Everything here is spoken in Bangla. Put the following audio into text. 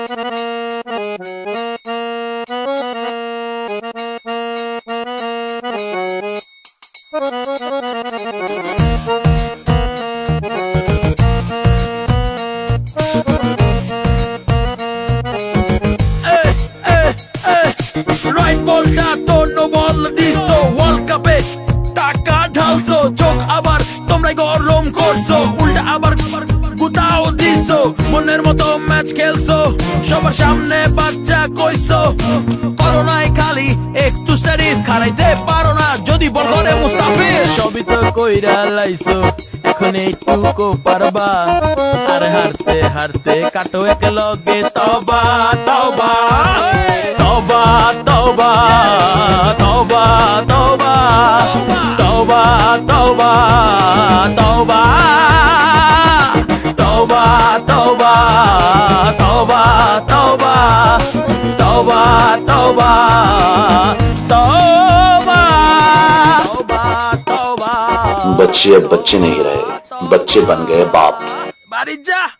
রাইট বলটা তো নো বল দিছো, ওয়ার্ল্ড কাপে টাকা ঢালছো, চোখ আবার তোমরাই গরম করছো, উল্টা আবার গুতাও দিছো, মনের মতো ম্যাচ খেলছো, সবার সামনে বাচ্চা কইছো, করোনায় খালি একটু স্টাডিজ খারাইতে পারো না, যদি বল করে মুস্তাফিজ সবই তো কইরা লাইছো, এখন এইটুকু পারবা, আর হারতে হারতে কাটো এক লগে তবা তবা তবা তবা তবা তবা তবা তবা তবা তবা তবা তবা তবা তবা তবা তবা তবা। बच्चे अब बच्चे नहीं रहे, बच्चे बन गए बाप। बारी जा।